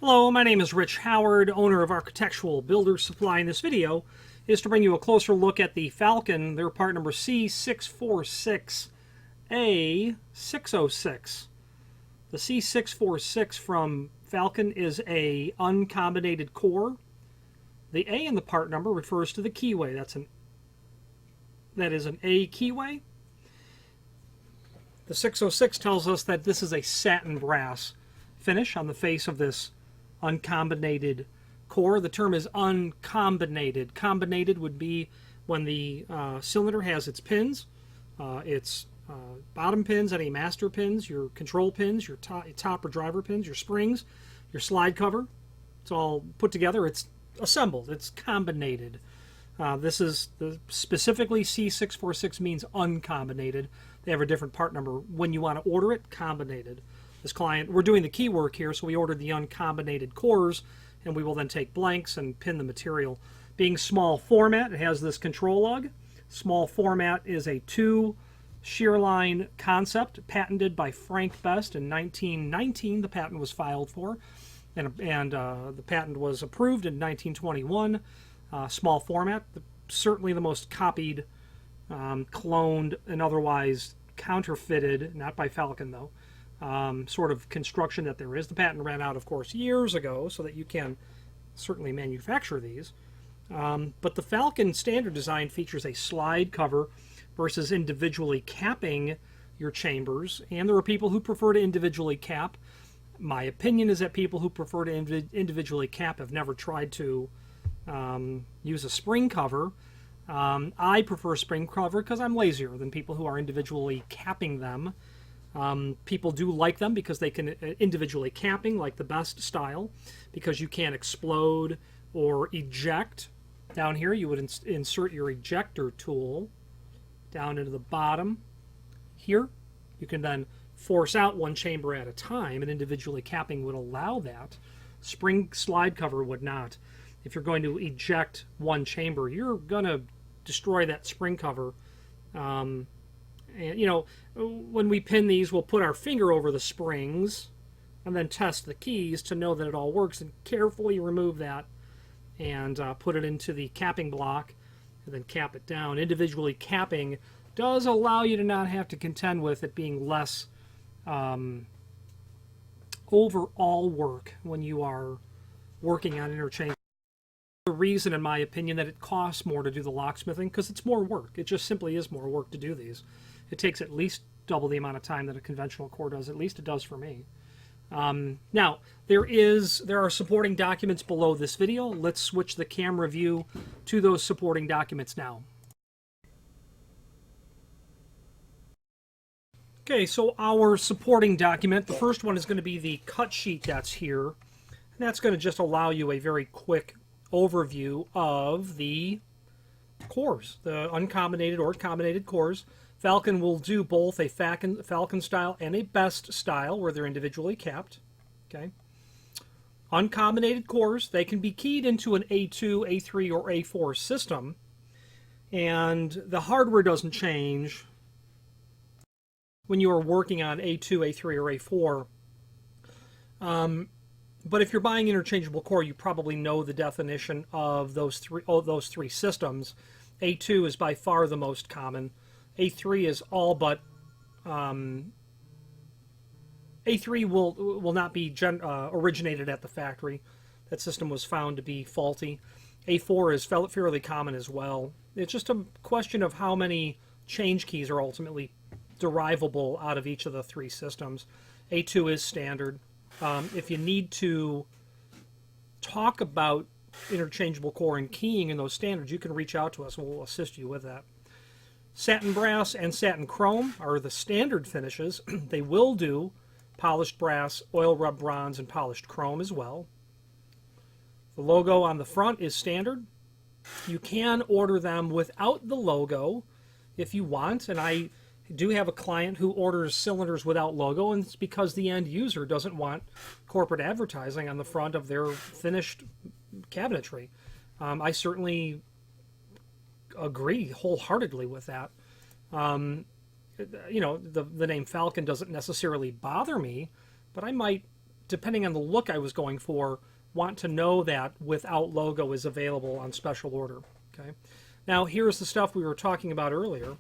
Hello, my name is Rich Howard, owner of Architectural Builder Supply. In this video is to bring you a closer look at the Falcon, their part number C646 A 606. The C646 from Falcon is a uncombinated core. The A in the part number refers to the keyway. That is an A keyway. The 606 tells us that this is a satin brass finish on the face of this uncombinated core. The term is uncombinated. Combinated would be when the cylinder has its pins, its bottom pins, any master pins, your control pins, your top or driver pins, your springs, your slide cover. It's all put together. It's assembled. It's combinated. This is specifically C646 means uncombinated. They have a different part number. When you want to order it, combinated. This client, we're doing the key work here, so we ordered the uncombinated cores, and we will then take blanks and pin the material. Being small format, it has this control lug. Small format is a 2 shear line concept patented by Frank Best in 1919. The patent was filed for, and the patent was approved in 1921. Small format, certainly the most copied, cloned, and otherwise counterfeited, not by Falcon though, sort of construction that there is. The patent ran out, of course, years ago, so that you can certainly manufacture these. But the Falcon standard design features a slide cover versus individually capping your chambers, and there are people who prefer to individually cap. My opinion is that people who prefer to individually cap have never tried to use a spring cover. I prefer spring cover because I'm lazier than people who are individually capping them. People do like them because they can individually capping, like the best style, because you can explode or eject. Down here you would insert your ejector tool down into the bottom here. You can then force out one chamber at a time, and individually capping would allow that. Spring slide cover would not. If you're going to eject one chamber, you're going to destroy that spring cover. And, you know, when we pin these, we'll put our finger over the springs and then test the keys to know that it all works, and carefully remove that and put it into the capping block and then cap it down. Individually capping does allow you to not have to contend with it being less overall work when you are working on interchange. The reason, in my opinion, that it costs more to do the locksmithing, because it's more work. It just simply is more work to do these. It takes at least double the amount of time that a conventional core does. At least it does for me. Now, there are supporting documents below this video. Let's switch the camera view to those supporting documents now. Okay, so our supporting document, the first one is going to be the cut sheet that's here. And that's going to just allow you a very quick overview of the cores, the uncombinated or combinated cores. Falcon will do both a Falcon style and a Best style, where they're individually capped. Okay. Uncombinated cores, they can be keyed into an A2, A3, or A4 system, and the hardware doesn't change when you are working on A2, A3, or A4. But if you're buying interchangeable core, you probably know the definition of those three systems. A2 is by far the most common. A3 is all but A3 will not be originated at the factory. That system was found to be faulty. A4 is fairly common as well. It's just a question of how many change keys are ultimately derivable out of each of the three systems. A2 is standard. If you need to talk about interchangeable core and keying in those standards, you can reach out to us and we'll assist you with that. Satin brass and satin chrome are the standard finishes. They will do polished brass, oil rub bronze, and polished chrome as well. The logo on the front is standard. You can order them without the logo if you want, and I do have a client who orders cylinders without logo, and it's because the end user doesn't want corporate advertising on the front of their finished cabinetry. I certainly agree wholeheartedly with that. You know, the name Falcon doesn't necessarily bother me, but I might depending on the look I was going for, want to know that without logo is available on special order. Okay. Now here's the stuff we were talking about earlier.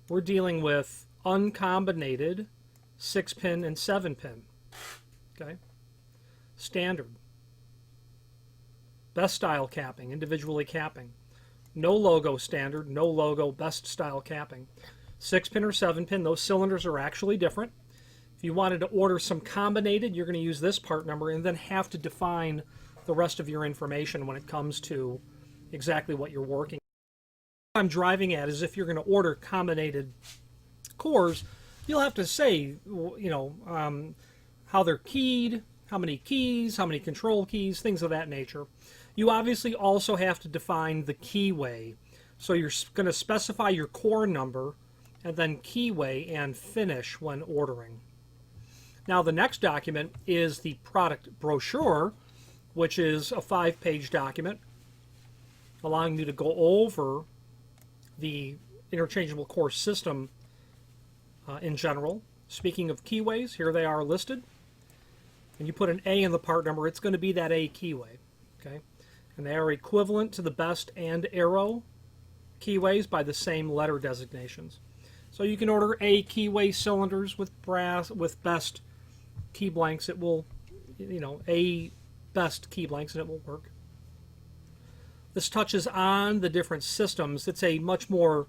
We're dealing with uncombinated 6-pin and 7-pin. Okay. Standard. Best style capping, individually capping. No logo standard, no logo, best style capping. 6-pin or 7-pin, those cylinders are actually different. If you wanted to order some combinated, you're going to use this part number and then have to define the rest of your information when it comes to exactly what you're working. What I'm driving at is if you're going to order combinated cores, you'll have to say, how they're keyed, how many keys, how many control keys, things of that nature. You obviously also have to define the keyway. So you're going to specify your core number and then keyway and finish when ordering. Now the next document is the product brochure, which is a 5-page document allowing you to go over the interchangeable core system in general. Speaking of keyways, here they are listed. And you put an A in the part number, it's going to be that A keyway. Okay? And they are equivalent to the best and arrow keyways by the same letter designations. So you can order A keyway cylinders with best key blanks. It will, A best key blanks, and it will work. This touches on the different systems. It's a much more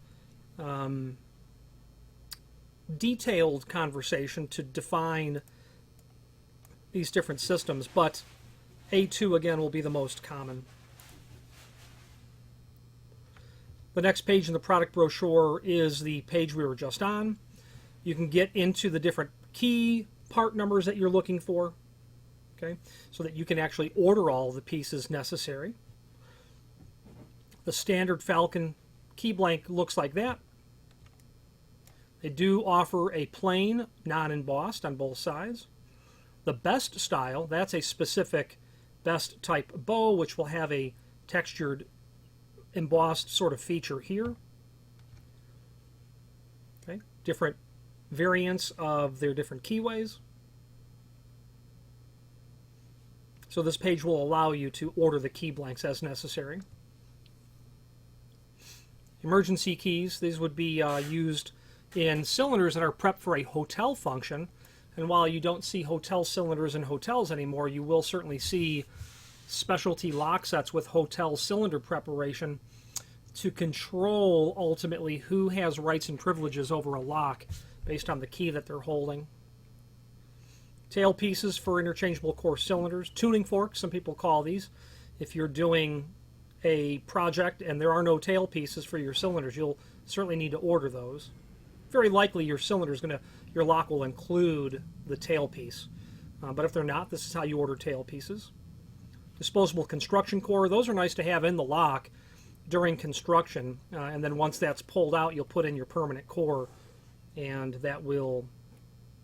detailed conversation to define these different systems, but A2 again will be the most common. The next page in the product brochure is the page we were just on. You can get into the different key part numbers that you're looking for, okay, so that you can actually order all the pieces necessary. The standard Falcon key blank looks like that. They do offer a plain, non-embossed on both sides. The best style, that's a specific best type bow, which will have a textured embossed sort of feature here. Okay, different variants of their different keyways. So this page will allow you to order the key blanks as necessary. Emergency keys, these would be used in cylinders that are prepped for a hotel function. And while you don't see hotel cylinders in hotels anymore, you will certainly see specialty lock sets with hotel cylinder preparation to control ultimately who has rights and privileges over a lock based on the key that they're holding. Tail pieces for interchangeable core cylinders. Tuning forks, some people call these. If you're doing a project and there are no tail pieces for your cylinders, you'll certainly need to order those. Very likely your your lock will include the tail piece. But if they're not, this is how you order tail pieces. Disposable construction core, those are nice to have in the lock during construction. And then once that's pulled out, you'll put in your permanent core, and that will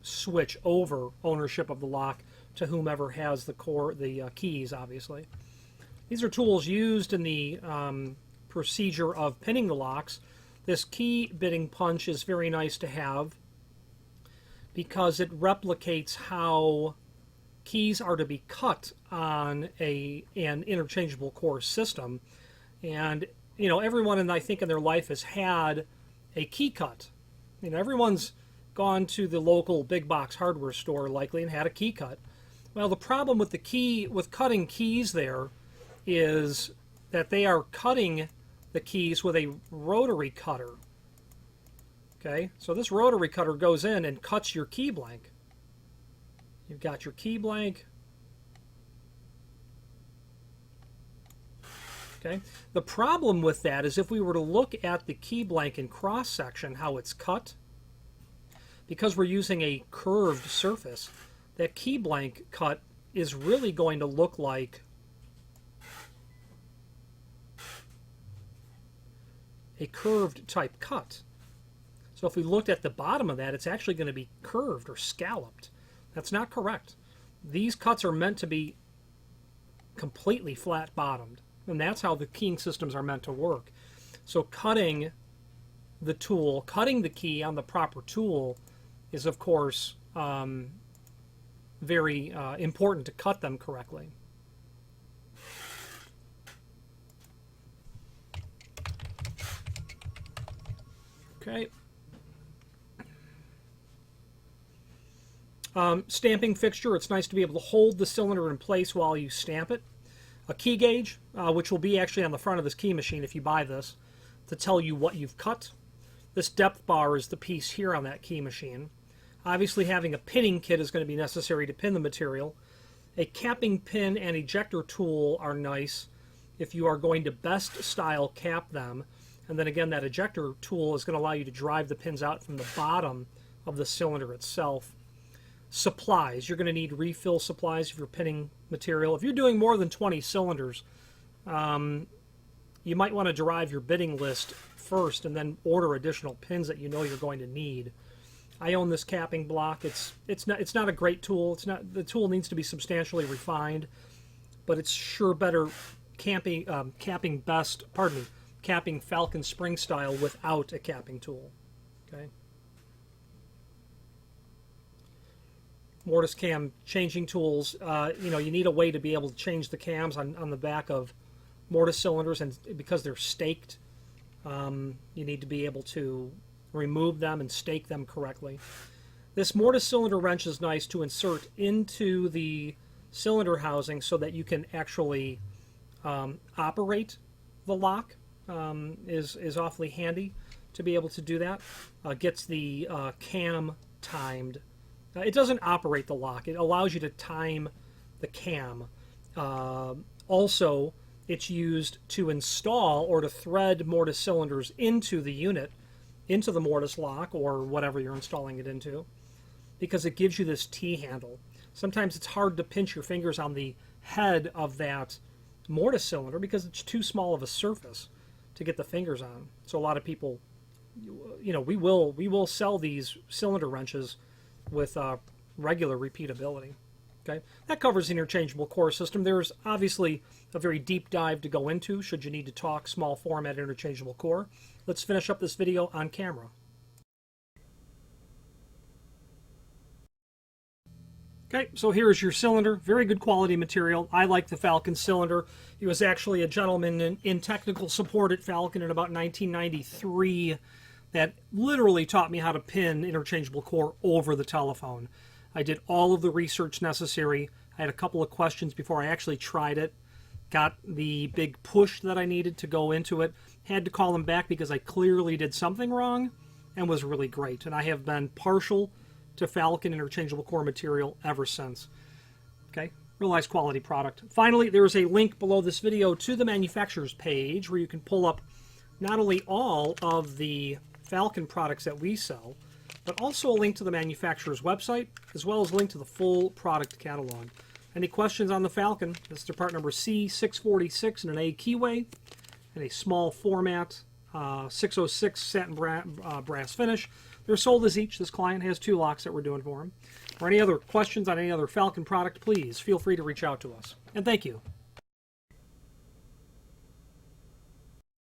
switch over ownership of the lock to whomever has the core, the keys, obviously. These are tools used in the procedure of pinning the locks. This key bitting punch is very nice to have because it replicates how keys are to be cut on an interchangeable core system. And everyone, I think, in their life has had a key cut. Everyone's gone to the local big box hardware store likely and had a key cut. Well, the problem with cutting keys there is that they are cutting the keys with a rotary cutter. Okay, so this rotary cutter goes in and cuts your key blank. You've got your key blank. Okay, the problem with that is if we were to look at the key blank in cross section, how it's cut, because we're using a curved surface, that key blank cut is really going to look like a curved type cut. So if we looked at the bottom of that, it's actually going to be curved or scalloped. That's not correct. These cuts are meant to be completely flat bottomed, and that's how the keying systems are meant to work. So cutting the tool, cutting the key on the proper tool is, of course, very important to cut them correctly. Okay. Stamping fixture, it's nice to be able to hold the cylinder in place while you stamp it. A key gauge, which will be actually on the front of this key machine if you buy this, to tell you what you've cut. This depth bar is the piece here on that key machine. Obviously having a pinning kit is going to be necessary to pin the material. A capping pin and ejector tool are nice if you are going to best style cap them. And then again, that ejector tool is going to allow you to drive the pins out from the bottom of the cylinder itself. Supplies. You're going to need refill supplies if you're pinning material. If you're doing more than 20 cylinders, you might want to derive your bidding list first and then order additional pins that you know you're going to need. I own this capping block. It's not a great tool. The tool needs to be substantially refined, but it's sure better capping Falcon spring style without a capping tool. Okay. Mortise cam changing tools. You need a way to be able to change the cams on the back of mortise cylinders, and because they're staked, you need to be able to remove them and stake them correctly. This mortise cylinder wrench is nice to insert into the cylinder housing so that you can actually operate the lock. Is awfully handy to be able to do that. Gets the cam timed. It doesn't operate the lock. It allows you to time the cam. Also, it's used to install or to thread mortise cylinders into the unit, into the mortise lock or whatever you're installing it into, because it gives you this T-handle. Sometimes it's hard to pinch your fingers on the head of that mortise cylinder because it's too small of a surface to get the fingers on. So a lot of people, we will sell these cylinder wrenches with regular repeatability. Okay, that covers the interchangeable core system. There's obviously a very deep dive to go into should you need to talk small format interchangeable core. Let's finish up this video on camera. Okay, so here's your cylinder. Very good quality material. I like the Falcon cylinder. He was actually a gentleman in technical support at Falcon in about 1993 that literally taught me how to pin interchangeable core over the telephone. I did all of the research necessary. I had a couple of questions before I actually tried it. Got the big push that I needed to go into it. Had to call him back because I clearly did something wrong and was really great. And I have been partial to Falcon interchangeable core material ever since. Okay, real nice quality product. Finally, there is a link below this video to the manufacturer's page where you can pull up not only all of the Falcon products that we sell, but also a link to the manufacturer's website, as well as a link to the full product catalog. Any questions on the Falcon? This is their part number C646 in an A keyway, and a small format 606 satin brass finish. They're sold as each. This client has 2 locks that we're doing for him. For any other questions on any other Falcon product, please feel free to reach out to us. And thank you.